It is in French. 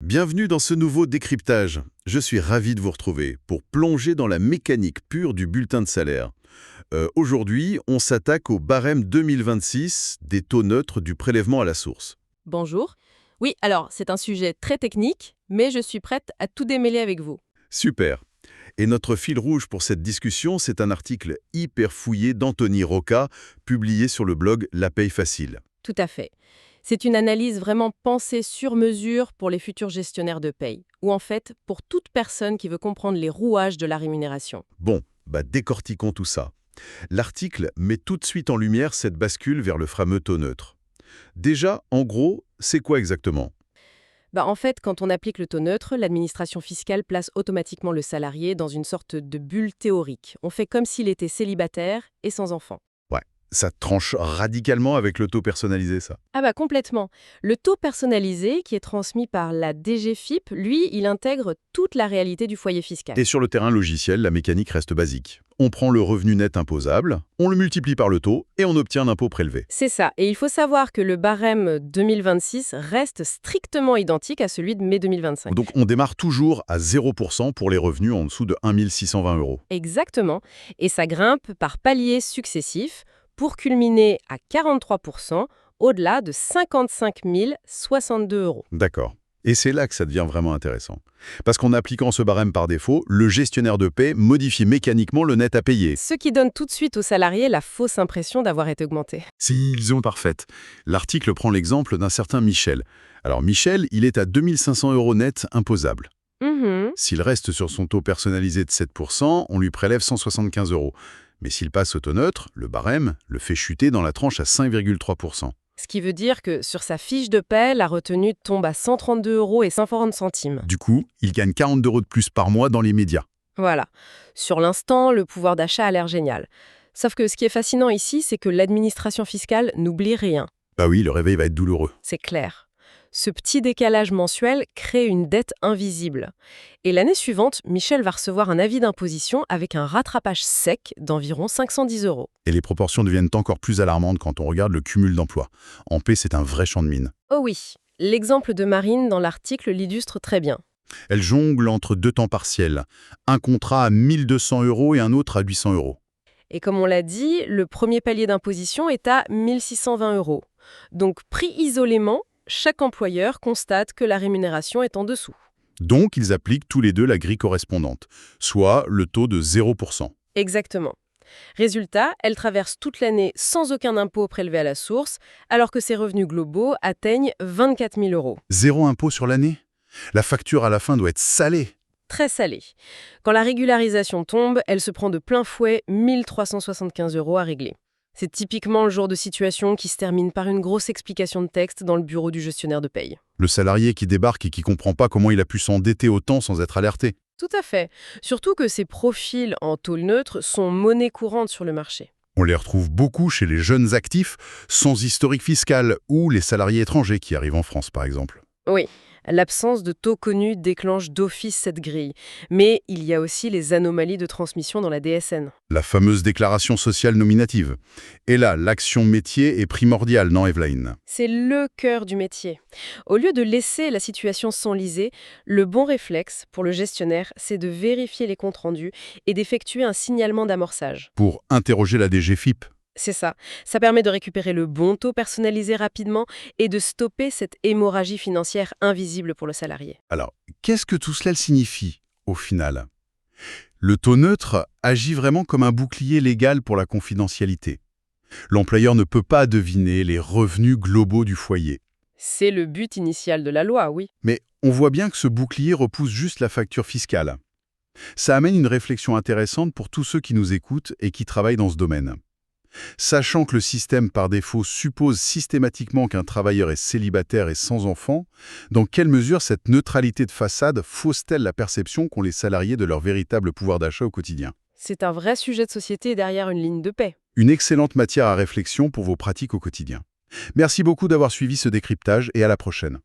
Bienvenue dans ce nouveau décryptage. Je suis ravi de vous retrouver pour plonger dans la mécanique pure du bulletin de salaire. Aujourd'hui, on s'attaque au barème 2026 des taux neutres du prélèvement à la source. Bonjour. Oui, alors, c'est un sujet très technique, mais je suis prête à tout démêler avec vous. Super. Et notre fil rouge pour cette discussion, c'est un article hyper fouillé d'Anthony Rocca, publié sur le blog La Paye Facile. Tout à fait. C'est une analyse vraiment pensée sur mesure pour les futurs gestionnaires de paye, ou en fait, pour toute personne qui veut comprendre les rouages de la rémunération. Bon, décortiquons tout ça. L'article met tout de suite en lumière cette bascule vers le fameux taux neutre. Déjà, en gros, c'est quoi exactement? En fait, quand on applique le taux neutre, l'administration fiscale place automatiquement le salarié dans une sorte de bulle théorique. On fait comme s'il était célibataire et sans enfant. Ouais, ça tranche radicalement avec le taux personnalisé, ça. Complètement. Le taux personnalisé, qui est transmis par la DGFiP, lui, il intègre toute la réalité du foyer fiscal. Et sur le terrain logiciel, la mécanique reste basique. On prend le revenu net imposable, on le multiplie par le taux et on obtient un impôt prélevé. C'est ça. Et il faut savoir que le barème 2026 reste strictement identique à celui de mai 2025. Donc on démarre toujours à 0% pour les revenus en dessous de 1 620 euros. Exactement. Et ça grimpe par paliers successifs pour culminer à 43% au-delà de 55 062 euros. D'accord. Et c'est là que ça devient vraiment intéressant. Parce qu'en appliquant ce barème par défaut, le gestionnaire de paie modifie mécaniquement le net à payer. Ce qui donne tout de suite aux salariés la fausse impression d'avoir été augmenté. S'ils ont parfaite. L'article prend l'exemple d'un certain Michel. Alors Michel, il est à 2500 euros net imposable. S'il reste sur son taux personnalisé de 7%, on lui prélève 175 euros. Mais s'il passe au taux neutre, le barème le fait chuter dans la tranche à 5,3%. Ce qui veut dire que sur sa fiche de paie, la retenue tombe à 132 euros et 50 centimes. Du coup, il gagne 40 euros de plus par mois dans les médias. Voilà. Sur l'instant, le pouvoir d'achat a l'air génial. Sauf que ce qui est fascinant ici, c'est que l'administration fiscale n'oublie rien. Bah oui, le réveil va être douloureux. C'est clair. Ce petit décalage mensuel crée une dette invisible. Et l'année suivante, Michel va recevoir un avis d'imposition avec un rattrapage sec d'environ 510 euros. Et les proportions deviennent encore plus alarmantes quand on regarde le cumul d'emplois. En paix, c'est un vrai champ de mine. Oh oui, l'exemple de Marine dans l'article l'illustre très bien. Elle jongle entre deux temps partiels. Un contrat à 1200 euros et un autre à 800 euros. Et comme on l'a dit, le premier palier d'imposition est à 1620 euros. Donc, pris isolément, chaque employeur constate que la rémunération est en dessous. Donc, ils appliquent tous les deux la grille correspondante, soit le taux de 0%. Exactement. Résultat, elle traverse toute l'année sans aucun impôt prélevé à la source, alors que ses revenus globaux atteignent 24 000 euros. Zéro impôt sur l'année? La facture à la fin doit être salée. Très salée. Quand la régularisation tombe, elle se prend de plein fouet 1 375 euros à régler. C'est typiquement le genre de situation qui se termine par une grosse explication de texte dans le bureau du gestionnaire de paye. Le salarié qui débarque et qui comprend pas comment il a pu s'endetter autant sans être alerté. Tout à fait. Surtout que ces profils en taux neutre sont monnaie courante sur le marché. On les retrouve beaucoup chez les jeunes actifs sans historique fiscal ou les salariés étrangers qui arrivent en France, par exemple. Oui, l'absence de taux connu déclenche d'office cette grille. Mais il y a aussi les anomalies de transmission dans la DSN. La fameuse déclaration sociale nominative. Et là, l'action métier est primordiale, non Evelyne? C'est le cœur du métier. Au lieu de laisser la situation s'enliser, le bon réflexe pour le gestionnaire, c'est de vérifier les comptes rendus et d'effectuer un signalement d'amorçage. Pour interroger la DGFiP. C'est ça. Ça permet de récupérer le bon taux personnalisé rapidement et de stopper cette hémorragie financière invisible pour le salarié. Alors, qu'est-ce que tout cela signifie, au final? Le taux neutre agit vraiment comme un bouclier légal pour la confidentialité. L'employeur ne peut pas deviner les revenus globaux du foyer. C'est le but initial de la loi, oui. Mais on voit bien que ce bouclier repousse juste la facture fiscale. Ça amène une réflexion intéressante pour tous ceux qui nous écoutent et qui travaillent dans ce domaine. Sachant que le système par défaut suppose systématiquement qu'un travailleur est célibataire et sans enfant, dans quelle mesure cette neutralité de façade fausse-t-elle la perception qu'ont les salariés de leur véritable pouvoir d'achat au quotidien? C'est un vrai sujet de société derrière une ligne de paix. Une excellente matière à réflexion pour vos pratiques au quotidien. Merci beaucoup d'avoir suivi ce décryptage et à la prochaine.